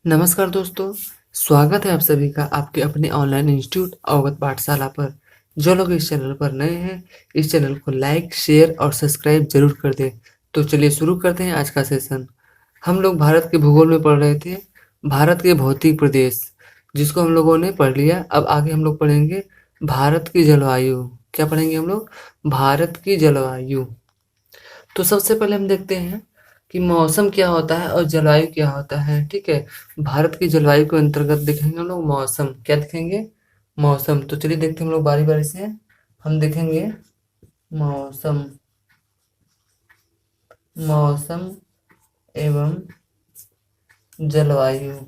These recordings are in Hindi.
नमस्कार दोस्तों, स्वागत है आप सभी का आपके अपने ऑनलाइन इंस्टीट्यूट अवगत पाठशाला पर। जो लोग इस चैनल पर नए हैं, इस चैनल को लाइक, शेयर और सब्सक्राइब जरूर कर दें। तो चलिए शुरू करते हैं आज का सेशन। हम लोग भारत के भूगोल में पढ़ रहे थे, भारत के भौतिक प्रदेश, जिसको हम लोगों ने पढ़ लिया। अब आगे हम लोग पढ़ेंगे भारत की जलवायु। क्या पढ़ेंगे हम लोग? भारत की जलवायु। तो सबसे पहले हम देखते हैं कि मौसम क्या होता है और जलवायु क्या होता है। ठीक है, भारत की जलवायु के अंतर्गत देखेंगे हम लोग मौसम। क्या देखेंगे? मौसम। तो चलिए देखते हैं हम लोग बारी बारी से। हम देखेंगे मौसम, मौसम एवं जलवायु।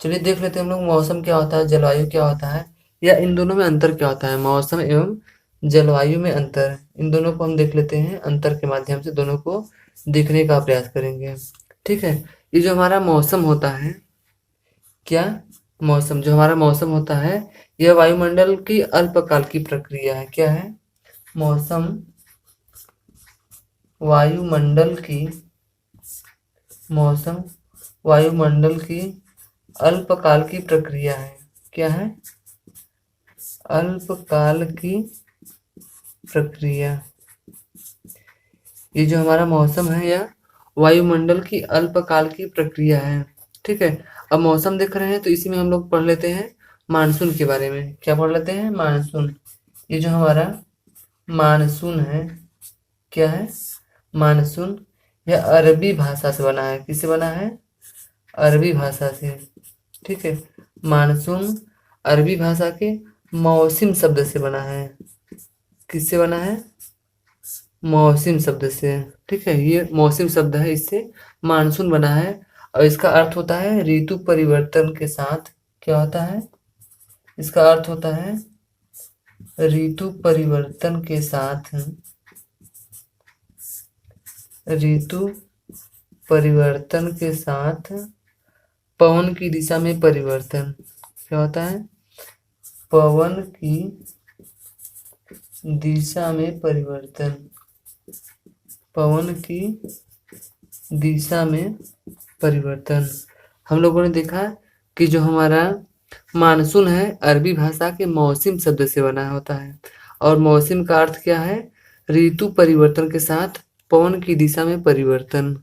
चलिए देख लेते हैं हम लोग मौसम क्या होता है, जलवायु क्या होता है, या इन दोनों में अंतर क्या होता है। मौसम एवं जलवायु में अंतर, इन दोनों को हम देख लेते हैं। अंतर के माध्यम से दोनों को देखने का प्रयास करेंगे। ठीक है, ये जो हमारा मौसम होता है, क्या मौसम, जो हमारा मौसम होता है, यह वायुमंडल की अल्पकाल की प्रक्रिया है। क्या है? मौसम वायुमंडल की, मौसम वायुमंडल की अल्पकाल की प्रक्रिया है। क्या है? अल्पकाल की प्रक्रिया। ये जो हमारा मौसम है, यह वायुमंडल की अल्पकाल की प्रक्रिया है। ठीक है, अब मौसम देख रहे हैं तो इसी में हम लोग पढ़ लेते हैं मानसून के बारे में। क्या पढ़ लेते हैं? मानसून। ये जो हमारा मानसून है, क्या है? मानसून। यह अरबी भाषा से बना है। किससे बना है? अरबी भाषा से। ठीक है, मानसून अरबी भाषा के मौसिम शब्द से बना है। किससे बना है? मौसिम शब्द से। ठीक है, ये मौसिम शब्द है, इससे मानसून बना है। और इसका अर्थ होता है ऋतु परिवर्तन के साथ। क्या होता है? इसका अर्थ होता है ऋतु परिवर्तन के साथ, ऋतु परिवर्तन के साथ पवन की दिशा में परिवर्तन। क्या होता है? पवन की दिशा में परिवर्तन, पवन की दिशा में परिवर्तन। हम लोगों ने देखा कि जो हमारा मानसून है, अरबी भाषा के मौसिम शब्द से बना होता है। और मौसिम का अर्थ क्या है? ऋतु परिवर्तन के साथ पवन की दिशा में परिवर्तन।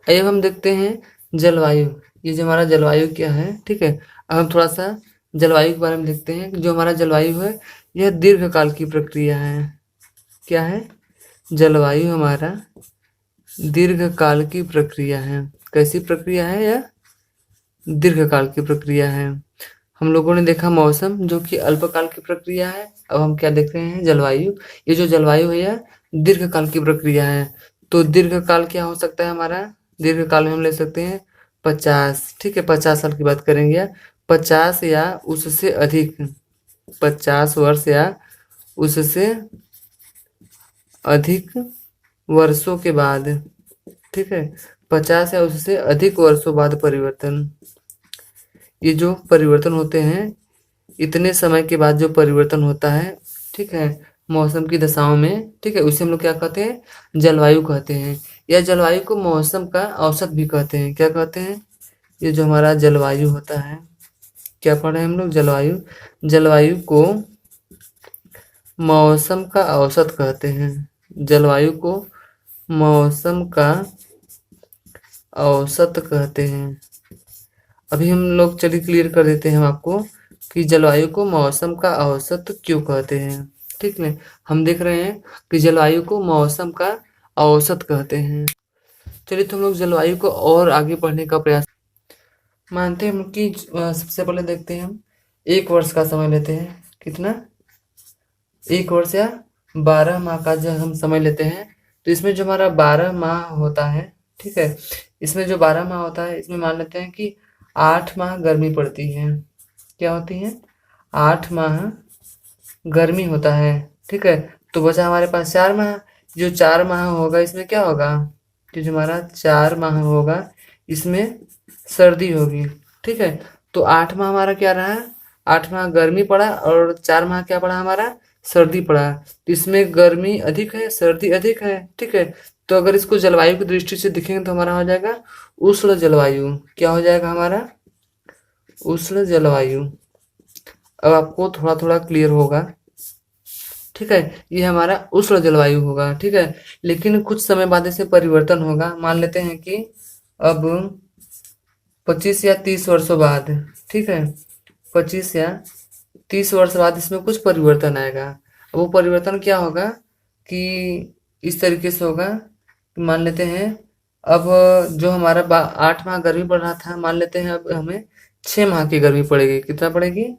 अब हम देखते हैं जलवायु। ये जो हमारा जलवायु क्या है, ठीक है, अब हम थोड़ा सा जलवायु के बारे में देखते हैं। जो हमारा जलवायु है, यह दीर्घकाल की प्रक्रिया है। क्या है? जलवायु हमारा दीर्घकाल की प्रक्रिया है। कैसी प्रक्रिया है? यह दीर्घकाल की प्रक्रिया है। हम लोगों ने देखा मौसम, जो कि अल्पकाल की प्रक्रिया है। अब हम क्या देख रहे हैं? जलवायु। ये जो जलवायु है, यह दीर्घकाल की प्रक्रिया है। तो दीर्घकाल क्या हो सकता है हमारा? दीर्घकाल में हम ले सकते हैं 50। ठीक है, 50 साल की बात करेंगे, 50 या उससे अधिक, 50 वर्ष या उससे अधिक वर्षों के बाद। ठीक है, 50 या उससे अधिक वर्षों बाद परिवर्तन। ये जो परिवर्तन होते हैं, इतने समय के बाद जो परिवर्तन होता है, ठीक है, मौसम की दशाओं में, ठीक है, उसे हम लोग क्या कहते हैं? जलवायु कहते हैं। या जलवायु को मौसम का औसत भी कहते हैं। क्या कहते हैं? ये जो हमारा जलवायु होता है, क्या पढ़े हम लोग? जलवायु। जलवायु को मौसम का औसत कहते हैं। जलवायु को मौसम का औसत कहते हैं। अभी हम लोग चलिए क्लियर कर देते हैं हम आपको कि जलवायु को मौसम का औसत क्यों कहते हैं। ठीक है, हम देख रहे हैं कि जलवायु को मौसम का औसत कहते हैं। चलिए तो हम लोग जलवायु को और आगे पढ़ने का प्रयास मानते हैं हम कि सबसे पहले देखते हैं हम 1 वर्ष का समय लेते हैं। कितना? 1 वर्ष या 12 माह का जब हम समय लेते हैं, तो इसमें जो हमारा 12 माह होता है, ठीक है, इसमें जो 12 माह होता है, इसमें मान लेते हैं कि 8 माह गर्मी पड़ती है। क्या होती है? 8 माह गर्मी होता है। ठीक है, तो बचा हमारे पास 4 माह। जो 4 माह होगा, इसमें क्या होगा? कि जो हमारा 4 माह होगा, इसमें सर्दी होगी। ठीक है, तो 8 माह हमारा क्या रहा? 8 माह गर्मी पड़ा और 4 माह क्या पड़ा हमारा? सर्दी पड़ा। तो इसमें गर्मी अधिक है, सर्दी अधिक है। ठीक है, तो अगर इसको जलवायु की दृष्टि से देखेंगे तो हमारा हो जाएगा उष्ण जलवायु। क्या हो जाएगा हमारा? उष्ण जलवायु। अब आपको थोड़ा थोड़ा क्लियर होगा, ठीक है। ये हमारा उष्ण जलवायु होगा, ठीक है। लेकिन कुछ समय बाद इसे परिवर्तन होगा। मान लेते हैं कि अब 25 या 30 वर्षों बाद, ठीक है, 25 या 30 वर्ष बाद इसमें कुछ परिवर्तन आएगा। अब वो परिवर्तन क्या होगा कि इस तरीके से होगा। मान लेते हैं अब जो हमारा 8 माह गर्मी पड़ रहा था, मान लेते हैं अब हमें 6 माह की गर्मी पड़ेगी। कितना पड़ेगी?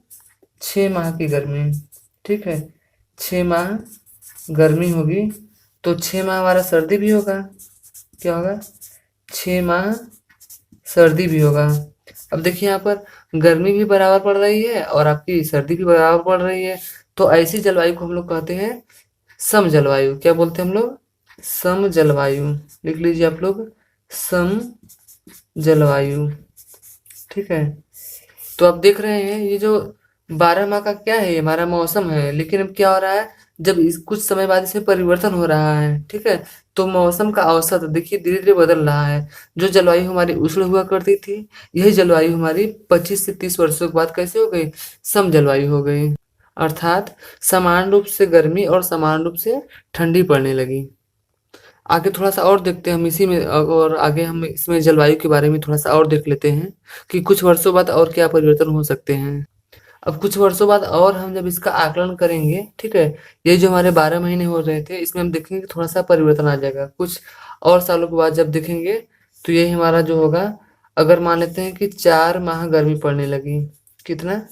6 माह की गर्मी, ठीक है। 6 माह गर्मी होगी तो 6 माह हमारा सर्दी भी होगा। क्या होगा? 6 माह सर्दी भी होगा। अब देखिए यहाँ पर गर्मी भी बराबर पड़ रही है और आपकी सर्दी भी बराबर पड़ रही है। तो ऐसी जलवायु को हम लोग कहते हैं सम जलवायु। क्या बोलते हैं हम लोग? सम जलवायु। लिख लीजिए आप लोग, सम जलवायु, ठीक है। तो आप देख रहे हैं ये जो 12 माह का क्या है, ये हमारा मौसम है। लेकिन अब क्या हो रहा है, जब इस कुछ समय बाद इसमें परिवर्तन हो रहा है, ठीक है। तो मौसम का औसत देखिए धीरे धीरे बदल रहा है। जो जलवायु हमारी उष्ण हुआ करती थी, यही जलवायु हमारी 25 से 30 वर्षों के बाद कैसे हो गई? सम जलवायु हो गई। अर्थात समान रूप से गर्मी और समान रूप से ठंडी पड़ने लगी। आगे थोड़ा सा और देखते हैं हम इसी में, और आगे हम इसमें जलवायु के बारे में थोड़ा सा और देख लेते हैं कि कुछ वर्षों बाद और क्या परिवर्तन हो सकते हैं। अब कुछ वर्षों बाद और हम जब इसका आकलन करेंगे, ठीक है, ये जो हमारे 12 महीने हो रहे थे इसमें हम देखेंगे कि थोड़ा सा परिवर्तन आ जाएगा। कुछ और सालों के बाद जब देखेंगे तो ये हमारा जो होगा, अगर मान लेते हैं कि 4 माह गर्मी पड़ने लगी। कितना?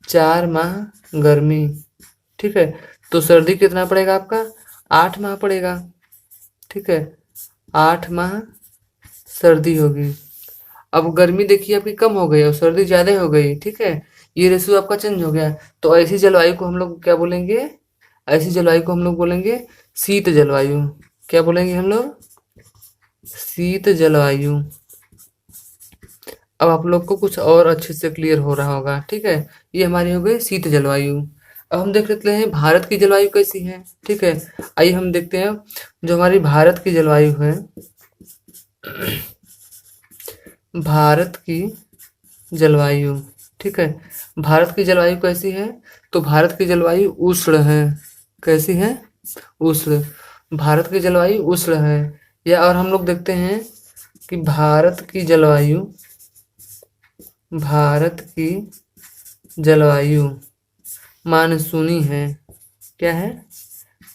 4 माह गर्मी, ठीक है। तो सर्दी कितना पड़ेगा आपका? 8 माह पड़ेगा, ठीक है। 8 माह सर्दी होगी। अब गर्मी देखिए आपकी कम हो गई और सर्दी ज्यादा हो गई, ठीक है। ये रेशियो आपका चेंज हो गया। तो ऐसी जलवायु को हम लोग क्या बोलेंगे? ऐसी जलवायु को हम लोग बोलेंगे शीत जलवायु। क्या बोलेंगे हम लोग? शीत जलवायु। अब आप लोग को कुछ और अच्छे से क्लियर हो रहा होगा, ठीक है। ये हमारी हो गई शीत जलवायु। अब हम देख लेते हैं भारत की जलवायु कैसी है, ठीक है। आइए हम देखते हैं जो हमारी भारत की जलवायु है। भारत की जलवायु, ठीक है। भारत की जलवायु कैसी है? तो भारत की जलवायु उष्ण है। कैसी है? उष्ण। भारत की जलवायु उष्ण है। या और हम लोग देखते हैं कि भारत की जलवायु मानसूनी है। क्या है?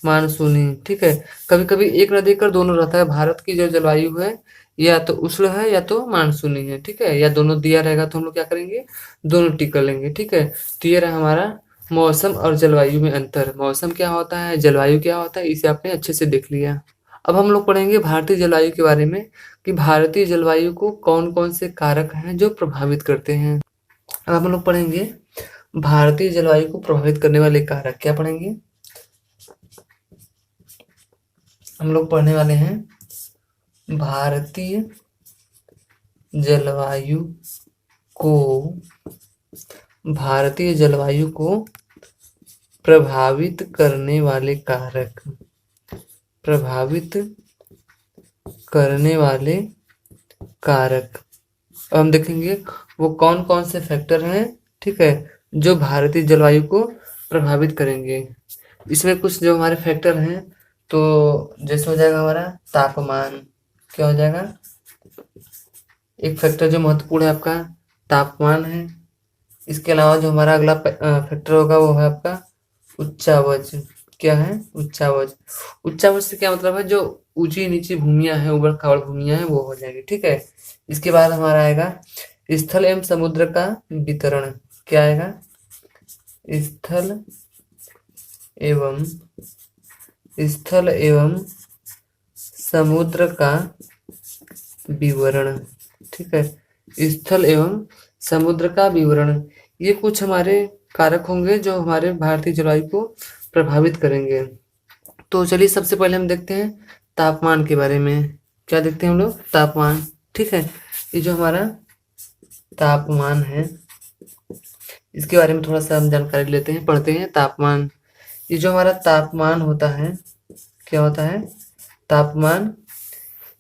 मानसूनी, ठीक है। कभी कभी एक न देकर दोनों रहता है। भारत की जो जलवायु है या तो उष्ण है या तो मानसूनी है, ठीक है। या दोनों दिया रहेगा तो हम लोग क्या करेंगे? दोनों टिक कर लेंगे, ठीक है। तो ये रहा हमारा मौसम और जलवायु में अंतर। मौसम क्या होता है, जलवायु क्या होता है, इसे आपने अच्छे से देख लिया। अब हम लोग पढ़ेंगे भारतीय जलवायु के बारे में कि भारतीय जलवायु को कौन कौन से कारक हैं जो प्रभावित करते हैं। अब हम लोग पढ़ेंगे भारतीय जलवायु को प्रभावित करने वाले कारक। क्या पढ़ेंगे? हम लोग पढ़ने वाले हैं भारतीय जलवायु को प्रभावित करने वाले कारक। प्रभावित करने वाले कारक। अब हम देखेंगे वो कौन कौन से फैक्टर हैं, ठीक है, जो भारतीय जलवायु को प्रभावित करेंगे। इसमें कुछ जो हमारे फैक्टर हैं, तो जैसे हो जाएगा हमारा तापमान। क्या हो जाएगा? एक फैक्टर जो महत्वपूर्ण है आपका तापमान है। इसके अलावा जो हमारा अगला फैक्टर होगा वो है आपका उच्चावच। क्या है? उच्चावच। उच्चावच से क्या मतलब है? जो ऊंची नीची भूमियां हैं, उबड़ खाबड़ भूमियां हैं, वो हो जाएगी, ठीक है। इसके बाद हमारा आएगा स्थल एवं समुद्र का वितरण। क्या आएगा? स्थल एवं समुद्र का विवरण, ठीक है। स्थल एवं समुद्र का विवरण, ये कुछ हमारे कारक होंगे जो हमारे भारतीय जलवायु को प्रभावित करेंगे। तो चलिए सबसे पहले हम देखते हैं तापमान के बारे में। क्या देखते हैं हम लोग? तापमान, ठीक है। ये जो हमारा तापमान है इसके बारे में थोड़ा सा हम जानकारी लेते हैं, पढ़ते हैं। तापमान, ये जो हमारा तापमान होता है, क्या होता है? तापमान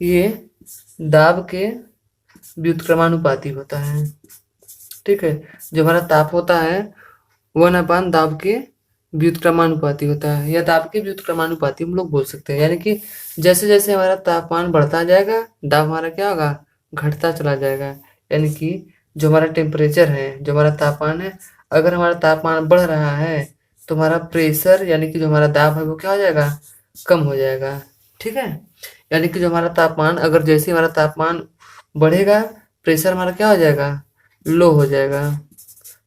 ये दाब के व्युत्क्रमानुपाती होता है। ठीक है, जो हमारा ताप होता है 1/, दाब के व्युत्क्रमानुपाती होता है, या दाब के व्युत्क्रमानुपाती हम लोग बोल सकते हैं। यानी कि जैसे जैसे हमारा तापमान बढ़ता जाएगा, दाब हमारा क्या होगा, घटता चला जाएगा। यानी कि जो हमारा टेम्परेचर है, जो हमारा तापमान है, अगर हमारा तापमान बढ़ रहा है तो हमारा प्रेशर यानी कि जो हमारा दाब है वो क्या हो जाएगा, कम हो जाएगा। ठीक है, यानी कि जो हमारा तापमान, अगर जैसे हमारा तापमान बढ़ेगा, प्रेशर हमारा क्या हो जाएगा, लो हो जाएगा,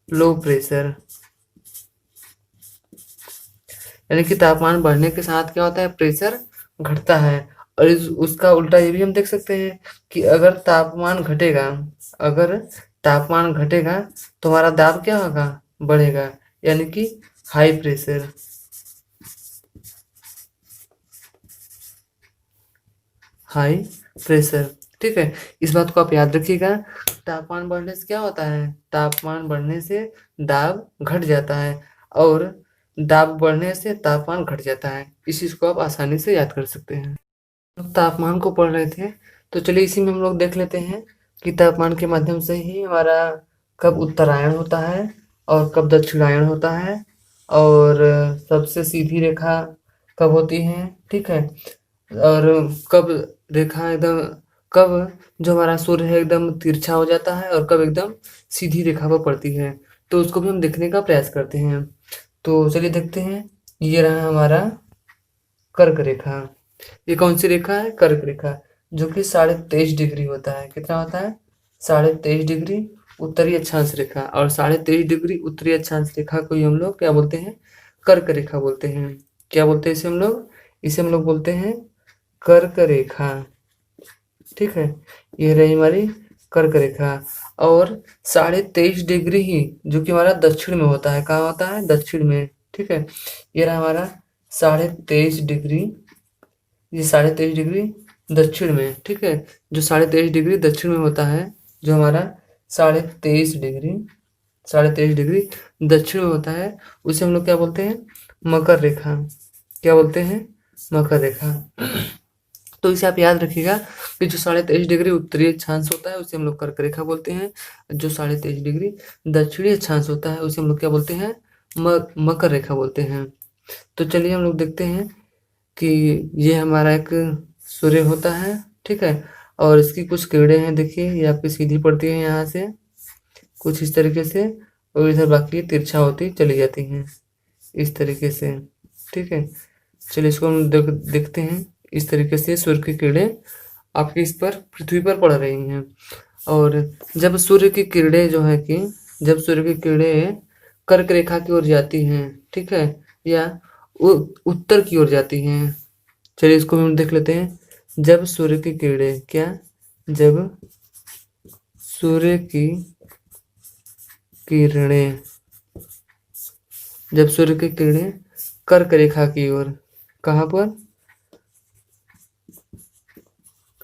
लो प्रेशर। यानी कि तापमान बढ़ने के साथ क्या होता है, प्रेशर घटता है। और उसका उल्टा ये भी हम देख सकते हैं कि अगर तापमान घटेगा, अगर तापमान घटेगा तो हमारा दाब क्या होगा, बढ़ेगा, यानी कि हाई प्रेशर। हाई प्रेशर, ठीक है, इस बात को आप याद रखिएगा। तापमान बढ़ने से क्या होता है, तापमान बढ़ने से दाब घट जाता है, और दाब बढ़ने से तापमान घट जाता है। इस चीज को आप आसानी से याद कर सकते हैं। तापमान को पढ़ रहे थे, तो चलिए इसी में हम लोग देख लेते हैं कि तापमान के माध्यम से ही हमारा कब उत्तरायण होता है और कब दक्षिणायन होता है, और सबसे सीधी रेखा कब होती है। ठीक है, और कब रेखा एकदम, कब जो हमारा सूर्य है एकदम तिरछा हो जाता है और कब एकदम सीधी रेखा पर पड़ती है, तो उसको भी हम देखने का प्रयास करते हैं। तो चलिए देखते हैं, ये रहा हमारा कर्क रेखा। ये कौन सी रेखा है, कर्क रेखा, जो कि 23.5 डिग्री होता है। कितना होता है, 23.5 डिग्री उत्तरी अक्षांश रेखा, और 23.5 डिग्री उत्तरी अक्षांश रेखा को ही हम लोग क्या बोलते हैं, कर्क रेखा बोलते हैं। क्या बोलते हैं इसे हम लोग, इसे हम लोग बोलते हैं कर्क रेखा। ठीक है, ये रही हमारी कर्क रेखा। और 23.5 डिग्री ही जो कि हमारा दक्षिण में होता है, कहाँ होता है, दक्षिण में। ठीक है, ये रहा हमारा 23.5 डिग्री, ये 23.5 डिग्री दक्षिण में। ठीक है, जो 23.5 डिग्री दक्षिण में होता है, जो हमारा 23.5 डिग्री, 23.5 डिग्री दक्षिण में होता है, उसे हम लोग क्या बोलते हैं, मकर रेखा। क्या बोलते हैं, मकर रेखा। तो इसे आप याद रखिएगा कि जो 23.5 डिग्री उत्तरी अक्षांश होता है उसे हम लोग कर्क रेखा बोलते हैं, जो 23.5 डिग्री दक्षिणी अक्षांश होता है उसे हम लोग क्या बोलते हैं, मकर रेखा बोलते हैं। तो चलिए हम लोग देखते हैं कि ये हमारा एक सूर्य होता है। ठीक है, और इसकी कुछ किरणें हैं, देखिए ये आपकी सीधी पड़ती है यहाँ से कुछ इस तरीके से, और इधर बाकी तिरछा होती चली जाती हैं इस तरीके से। ठीक है, चलिए इसको हम देखते हैं। इस तरीके से सूर्य की किरणें आपकी इस पर पृथ्वी पर पड़ रही हैं। और जब सूर्य की किरणें जो है कि जब सूर्य की किरणें कर्क रेखा की ओर जाती हैं, ठीक है, या उत्तर की ओर जाती हैं, चलिए इसको हम देख लेते हैं। जब सूर्य की किरणें क्या, जब सूर्य की किरणें, जब सूर्य की किरणें कर्क रेखा की ओर, कहाँ पर,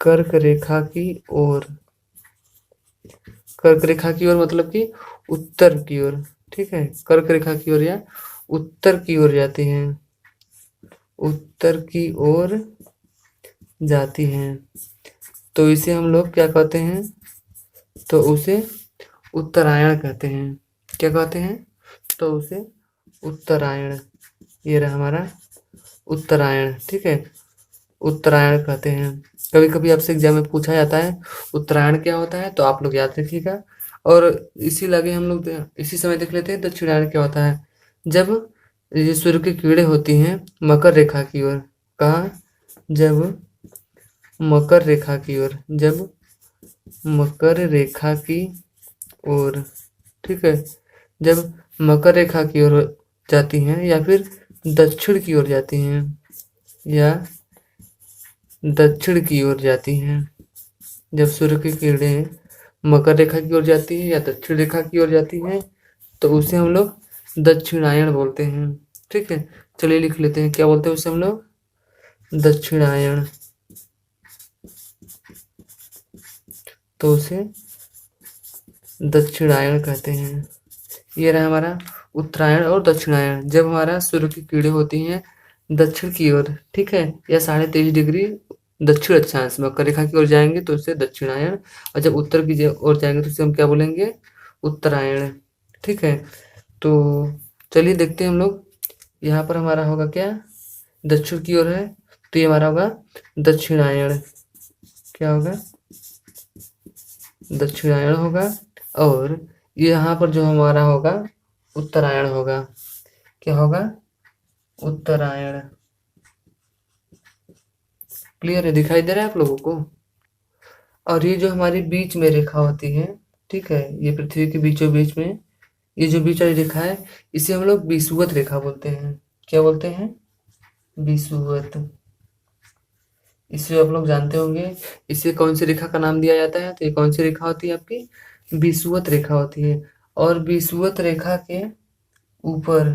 कर्क रेखा की ओर, कर्क रेखा की ओर मतलब कि उत्तर की ओर। ठीक है, कर्क रेखा की ओर या उत्तर की ओर जाती हैं, उत्तर की ओर जाती हैं, तो इसे हम लोग क्या कहते हैं, तो उसे उत्तरायण कहते हैं। क्या कहते हैं, तो उसे उत्तरायण। ये रहा हमारा उत्तरायण। ठीक है, उत्तरायण कहते हैं। कभी कभी आपसे एग्जाम में पूछा जाता है उत्तरायण क्या होता है, तो आप लोग याद रखिएगा। और इसी लगे हम लोग इसी समय देख लेते हैं दक्षिणायन क्या होता है। जब ये सूर्य की किरणें होती हैं मकर रेखा की ओर, कहाँ, जब मकर रेखा की ओर, जब मकर रेखा की ओर, ठीक है, जब मकर रेखा की ओर जाती हैं या फिर दक्षिण की ओर जाती हैं, या दक्षिण की ओर जाती हैं, जब सूर्य की किरणें मकर रेखा की ओर जाती है या दक्षिण रेखा की ओर जाती हैं, तो उसे हम लोग दक्षिणायन बोलते हैं। ठीक है, चलिए लिख लेते हैं, क्या बोलते हैं उसे हम लोग, दक्षिणायन। तो उसे दक्षिणायन कहते हैं। ये रहा हमारा उत्तरायण और दक्षिणायन। जब हमारा सूर्य की किरणें होती हैं दक्षिण की ओर, ठीक है, या 23.5 डिग्री दक्षिण अक्षांश में, वक्र रेखा की ओर जाएंगे तो उसे दक्षिणायण, और जब उत्तर की ओर जाएंगे तो उसे हम क्या बोलेंगे, उत्तरायण। ठीक है, तो चलिए देखते हैं हम लोग। यहाँ पर हमारा होगा क्या, दक्षिण की ओर है तो ये हमारा होगा दक्षिणायण। क्या होगा, दक्षिणायन होगा। और यहाँ पर जो हमारा होगा उत्तरायण होगा। क्या होगा, उत्तरायण। क्लियर है, दिखाई दे रहा है आप लोगों को। और ये जो हमारी बीच में रेखा होती है, ठीक है, ये पृथ्वी के बीचों बीच में ये जो बीच वाली रेखा है, इसे हम लोग विषुवत रेखा बोलते हैं। क्या बोलते हैं, विषुवत। इसे आप लोग जानते होंगे, इसे कौन सी रेखा का नाम दिया जाता है, तो ये कौन सी रेखा होती है आपकी, विषुवत रेखा होती है। और विषुवत रेखा के ऊपर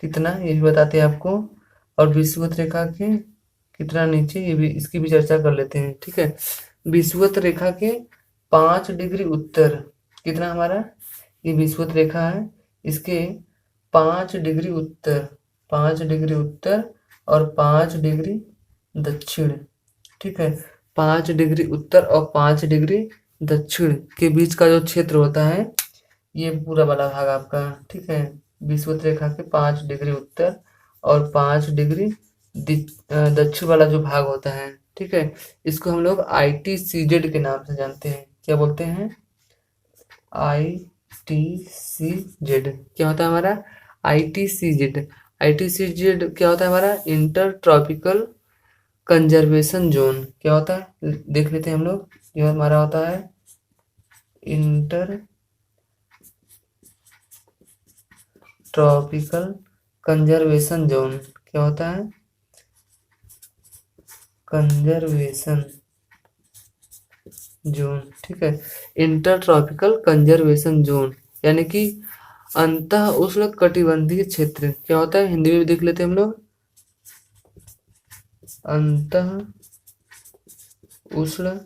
कितना, ये भी बताते हैं आपको, और विषुवत रेखा के कितना नीचे, ये भी, इसकी भी चर्चा कर लेते हैं। ठीक है, विषुवत रेखा के 5 डिग्री उत्तर, कितना हमारा, ये विषुवत रेखा है, इसके 5 डिग्री उत्तर, 5 डिग्री उत्तर और 5 डिग्री दक्षिण। ठीक है, 5 डिग्री उत्तर और 5 डिग्री दक्षिण के बीच का जो क्षेत्र होता है, ये पूरा वाला भाग आपका। ठीक है, विषुवत रेखा के 5 डिग्री उत्तर और 5 डिग्री दक्षिण वाला जो भाग होता है, ठीक है, इसको हम लोग ITCZ के नाम से जानते हैं। क्या बोलते हैं, ITCZ। क्या होता है हमारा, ITCZ। ITCZ क्या होता है हमारा, इंटर ट्रॉपिकल कंजर्वेशन जोन। क्या होता है, देख लेते हैं हम लोग। जो हमारा होता है इंटर ट्रॉपिकल कंजर्वेशन जोन। क्या होता है, कंजर्वेशन जोन। ठीक है, इंटर ट्रॉपिकल कंजर्वेशन जोन यानी कि अंतः उष्ण कटिबंधीय क्षेत्र। क्या होता है, हिंदी में भी देख लेते हैं हम लोग, अंतः उष्ण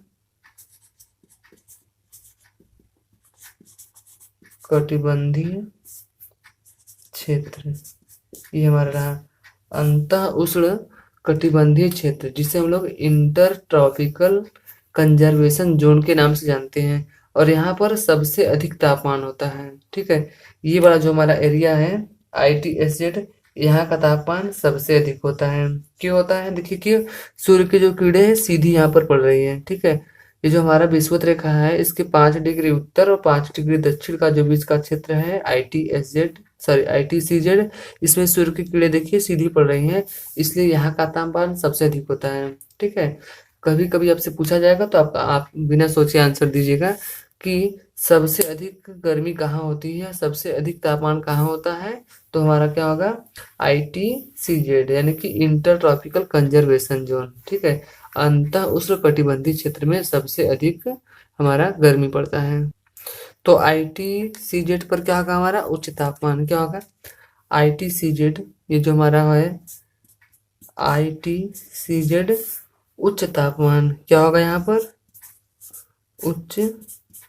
कटिबंधीय क्षेत्र, ये हमारा रहा अंतः उष्ण कटिबंधीय क्षेत्र, जिसे हम लोग इंटर ट्रॉपिकल कंजर्वेशन जोन के नाम से जानते हैं। और यहाँ पर सबसे अधिक तापमान होता है। ठीक है, ये वाला जो हमारा एरिया है ITSZ, यहाँ का तापमान सबसे अधिक होता है। क्यों होता है, देखिए कि सूर्य की जो किरणें हैं सीधी यहाँ पर पड़ रही है। ठीक है, ये जो हमारा विषुवत रेखा है, इसके 5 डिग्री उत्तर और 5 डिग्री दक्षिण का जो बीच का क्षेत्र है ITCZ, इसमें सूर्य की किरणें देखिए सीधी पड़ रही हैं, इसलिए यहाँ का तापमान सबसे अधिक होता है। ठीक है, कभी कभी आपसे पूछा जाएगा तो आप बिना सोचे आंसर दीजिएगा कि सबसे अधिक गर्मी कहाँ होती है, सबसे अधिक तापमान कहाँ होता है, तो हमारा क्या होगा, ITCZ यानी कि इंटर ट्रॉपिकल कंजर्वेशन जोन। ठीक है, अंतः उष्ण कटिबंधीय क्षेत्र में सबसे अधिक हमारा गर्मी पड़ता है। तो ITCZ पर क्या होगा हमारा, उच्च तापमान। क्या होगा, ITCZ, ये जो हमारा है ITCZ उच्च तापमान। क्या होगा यहाँ पर, उच्च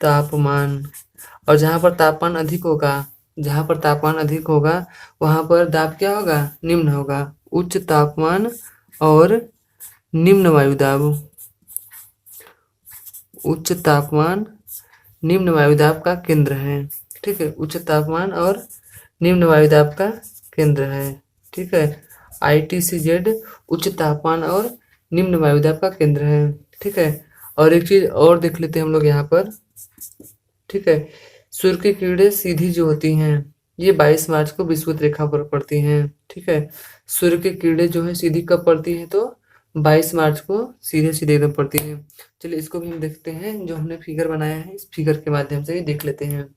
तापमान। और जहाँ पर तापमान अधिक होगा, जहाँ पर तापमान अधिक होगा वहाँ पर दाब क्या होगा, निम्न होगा। उच्च तापमान और निम्न वायुदाब, उच्च तापमान निम्न वायुदाब का केंद्र है। ठीक है, उच्च तापमान और निम्न वायुदाब का केंद्र है। ठीक है, ITCZ उच्च तापमान और निम्न वायुदाब का केंद्र है। ठीक है, और एक चीज और देख लेते हैं हम लोग यहाँ पर। ठीक है, सूर्य की किरणें सीधी जो होती हैं, ये 22 मार्च को विषुवत रेखा पर पड़ती हैं। ठीक है, सूर्य की किरणें जो है सीधी कब पड़ती हैं, तो 22 मार्च को सीधे सीधे एकदम पड़ती हैं। चलिए इसको भी हम देखते हैं, जो हमने फिगर बनाया है इस फिगर के माध्यम से ही देख लेते हैं।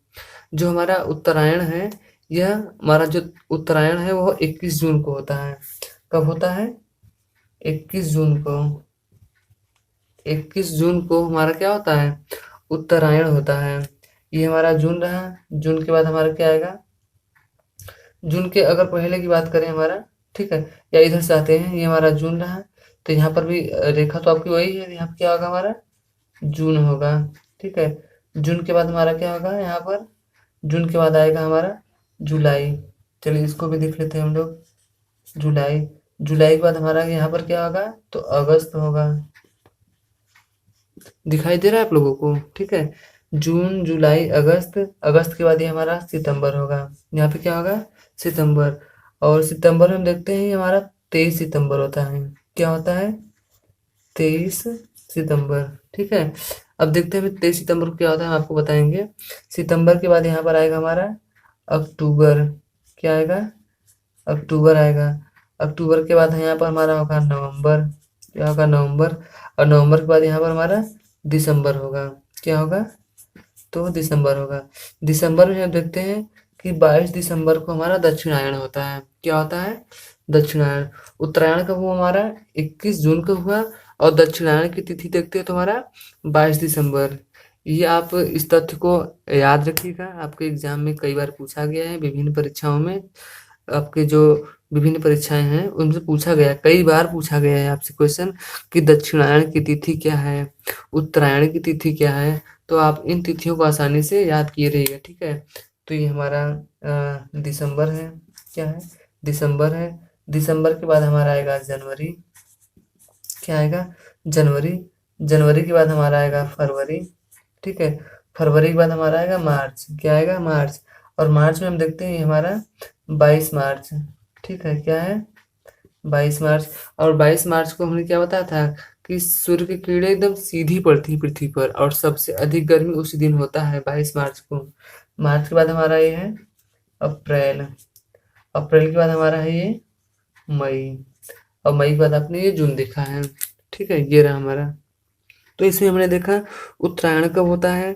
जो हमारा उत्तरायण है, यह हमारा जो उत्तरायण है वो 21 जून को होता है। कब होता है, 21 जून को। 21 जून को हमारा क्या होता है, उत्तरायण होता है। ये हमारा जून रहा, जून के बाद हमारा क्या आएगा, जून के अगर पहले की बात करें हमारा, ठीक है, या इधर से आते हैं, ये हमारा जून रहा, तो यहाँ पर भी रेखा तो आपकी वही है, यहाँ पर क्या होगा हमारा, जून होगा। ठीक है, जून के बाद हमारा क्या होगा, यहाँ पर जून के बाद आएगा हमारा जुलाई। चलिए इसको भी देख लेते हैं हम लोग, जुलाई। जुलाई के बाद हमारा यहाँ पर क्या होगा, तो अगस्त होगा। दिखाई दे रहा है आप लोगों को? ठीक है, जून जुलाई अगस्त, अगस्त के बाद ये हमारा सितंबर होगा। यहाँ पे क्या होगा? सितंबर। और सितंबर में हम देखते हैं ये हमारा 23 सितंबर होता है। क्या होता है? 23 सितंबर। ठीक है, अब देखते हैं 23 सितंबर को क्या होता है, हम आपको बताएंगे। सितंबर के बाद यहाँ पर आएगा हमारा अक्टूबर। क्या आएगा? अक्टूबर आएगा। अक्टूबर के बाद यहाँ पर हमारा होगा नवंबर। क्या होगा? नवंबर। और नवंबर के बाद यहाँ पर हमारा दिसंबर होगा। क्या होगा? तो दिसंबर होगा। दिसंबर में हम देखते हैं कि 22 दिसंबर को हमारा दक्षिणायन होता है। क्या होता है? दक्षिणायन। उत्तरायण कब हुआ हमारा? 21 जून को हुआ। और दक्षिणायन की तिथि देखते हैं तो हमारा 22 दिसंबर। ये आप इस तथ्य को याद रखिएगा, आपके एग्जाम में कई बार पूछा गया है, विभिन्न परीक्षाओं में। आपके जो विभिन्न परीक्षाएं हैं उनसे पूछा गया, कई बार पूछा गया है आपसे क्वेश्चन कि दक्षिणायन की तिथि क्या है, उत्तरायण की तिथि क्या है। तो आप इन तिथियों को आसानी से याद किए रहिएगा। ठीक है, तो ये हमारा दिसंबर है। क्या है? दिसंबर है। दिसंबर के बाद हमारा आएगा जनवरी। क्या आएगा? जनवरी। जनवरी के बाद हमारा आएगा फरवरी। ठीक है, फरवरी के बाद हमारा आएगा मार्च। क्या आएगा? मार्च। और मार्च में हम देखते हैं ये हमारा 22 मार्च। ठीक है, क्या है? 22 मार्च। और 22 मार्च को हमने क्या बताया था कि सूर्य की किरणें एकदम सीधी पड़ती है पृथ्वी पर, और सबसे अधिक गर्मी उसी दिन होता है 22 मार्च को। मार्च के बाद हमारा ये है अप्रैल। अप्रैल के बाद हमारा है ये मई। और मई के बाद आपने ये जून देखा है। ठीक है, ये रहा हमारा। तो इसमें हमने देखा उत्तरायण कब होता है,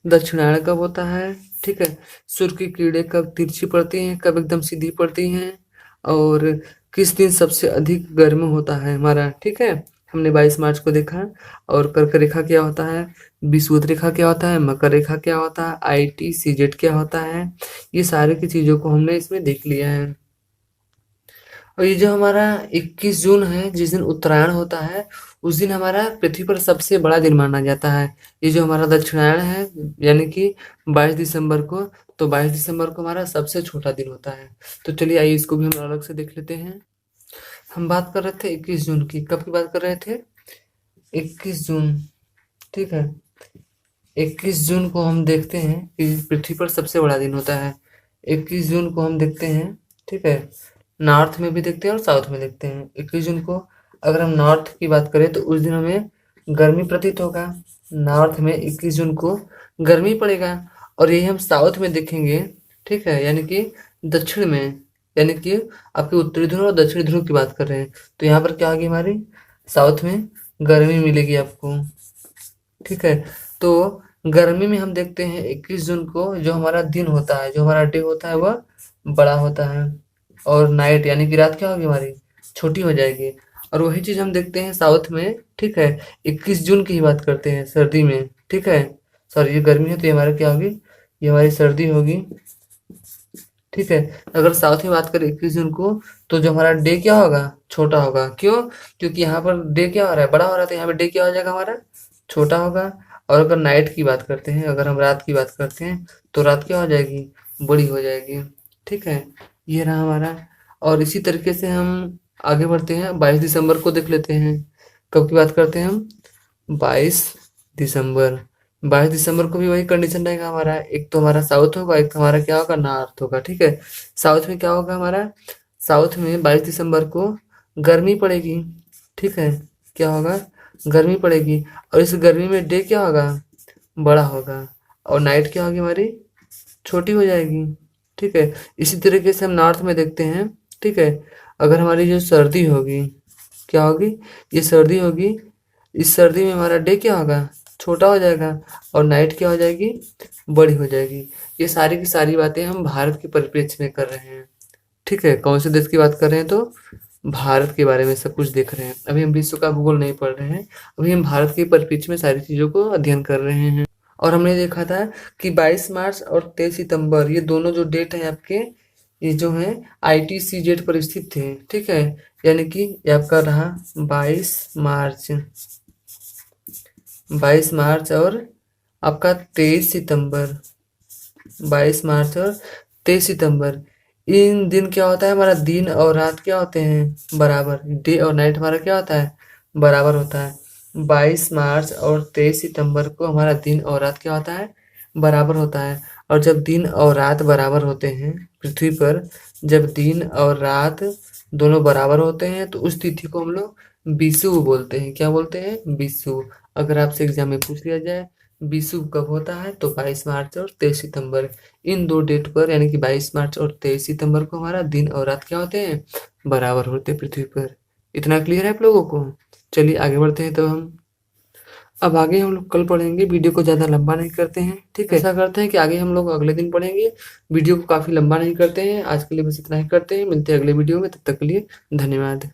दक्षिणायन कब होता है। ठीक है, सूर्य की किरणें कब तिरछी पड़ती हैं, कब एकदम सीधी पड़ती हैं, और किस दिन सबसे अधिक गर्म होता है हमारा। ठीक है, हमने 22 मार्च को देखा। और कर्क रेखा क्या होता है, विषुवत रेखा क्या होता है, मकर रेखा क्या होता है, ITCZ क्या होता है, ये सारी की चीजों को हमने इसमें देख लिया है। और ये जो हमारा 21 जून है, जिस दिन उत्तरायण होता है, उस दिन हमारा पृथ्वी पर सबसे बड़ा दिन माना जाता है। ये जो हमारा दक्षिणायन है, यानी कि 22 दिसंबर को, तो 22 दिसंबर को हमारा सबसे छोटा दिन होता है। तो चलिए आइए इसको भी हम अलग से देख लेते हैं। हम बात कर रहे थे 21 जून की, कब की बात कर रहे थे? 21 जून। ठीक है, 21 जून को हम देखते हैं कि पृथ्वी पर सबसे बड़ा दिन होता है। 21 जून को हम देखते हैं। ठीक है, नॉर्थ में भी देखते हैं और साउथ में देखते हैं। 21 जून को अगर हम नॉर्थ की बात करें तो उस दिन हमें गर्मी प्रतीत होगा। नॉर्थ में 21 जून को गर्मी पड़ेगा। और यही हम साउथ में देखेंगे। ठीक है, यानी कि दक्षिण में, यानी कि आपके उत्तरी ध्रुव और दक्षिणी ध्रुव की बात कर रहे हैं, तो यहाँ पर क्या होगी हमारी? साउथ में गर्मी मिलेगी आपको। ठीक है, तो गर्मी में हम देखते हैं 21 जून को जो हमारा दिन होता है, जो हमारा डे होता है, वह बड़ा होता है। और नाइट यानी कि रात क्या होगी हमारी? छोटी हो जाएगी। और वही चीज हम देखते हैं साउथ में। ठीक है, 21 जून की ही बात करते हैं सर्दी में। ठीक है, सॉरी ये गर्मी है तो ये हमारा क्या होगी? ये हमारी सर्दी होगी। ठीक है, अगर साउथ में बात करें 21 जून को, तो जो हमारा डे क्या होगा? छोटा होगा। क्यों? क्योंकि यहाँ पर डे क्या हो रहा है? बड़ा हो रहा है, तो यहाँ पे डे क्या हो जाएगा हमारा? छोटा होगा। और अगर नाइट की बात करते हैं, अगर हम रात की बात करते हैं, तो रात क्या हो जाएगी? बड़ी हो जाएगी। ठीक है, ये रहा हमारा। और इसी तरीके से हम आगे बढ़ते हैं, 22 दिसंबर को देख लेते हैं। कब की बात करते हैं हम? 22 दिसंबर। 22 दिसंबर को भी वही कंडीशन रहेगा हमारा, एक तो हमारा साउथ होगा, एक तो हमारा क्या होगा? नॉर्थ होगा। ठीक है, साउथ में क्या होगा हमारा? साउथ में 22 दिसंबर को गर्मी पड़ेगी। ठीक है, क्या होगा? गर्मी पड़ेगी। और इस गर्मी में डे क्या होगा? बड़ा होगा। और नाइट क्या होगी हमारी? छोटी हो जाएगी। ठीक है, इसी तरीके से हम नॉर्थ में देखते हैं। ठीक है, अगर हमारी जो सर्दी होगी, क्या होगी? ये सर्दी होगी। इस सर्दी में हमारा डे क्या होगा? छोटा हो जाएगा। और नाइट क्या हो जाएगी? बड़ी हो जाएगी। ये सारी की सारी बातें हम भारत के परिप्रेक्ष्य में कर रहे हैं। ठीक है, कौन से देश की बात कर रहे हैं? तो भारत के बारे में सब कुछ देख रहे हैं। अभी हम विश्व का भूगोल नहीं पढ़ रहे हैं, अभी हम भारत के परिप्रेक्ष्य में सारी चीजों को अध्ययन कर रहे हैं। और हमने देखा था कि 22 मार्च और 23 सितंबर, ये दोनों जो डेट है आपके, ये जो है ITCZ पर स्थित थे। ठीक है, यानी कि ये आपका रहा 22 मार्च, 22 मार्च और आपका 23 सितंबर। 22 मार्च और 23 सितंबर, इन दिन क्या होता है हमारा? दिन और रात क्या होते हैं? बराबर। डे और नाइट हमारा क्या होता है? बराबर होता है। 22 मार्च और 23 सितंबर को हमारा दिन और रात क्या होता है, बराबर होता है। और जब दिन और रात बराबर होते हैं पृथ्वी पर, जब दिन और रात दोनों बराबर होते हैं तो उस तिथि को हम लोग विषुव बोलते हैं। क्या बोलते हैं, विषुव। अगर आपसे एग्जाम में पूछ लिया जाए विषुव कब होता है, तो 22 मार्च और 23 सितंबर। इन दो डेट पर यानी कि 22 मार्च और 23 सितंबर को हमारा दिन और रात क्या होते हैं, बराबर होते हैं पृथ्वी पर। इतना क्लियर है आप लोगों को। चलिए आगे बढ़ते हैं। तो हम अब आगे हम लोग कल पढ़ेंगे, वीडियो को ज़्यादा लंबा नहीं करते हैं, ठीक है। ऐसा करते हैं कि आगे हम लोग अगले दिन पढ़ेंगे, वीडियो को काफ़ी लंबा नहीं करते हैं। आज के लिए बस इतना ही करते हैं, मिलते हैं अगले वीडियो में, तब तक के लिए धन्यवाद।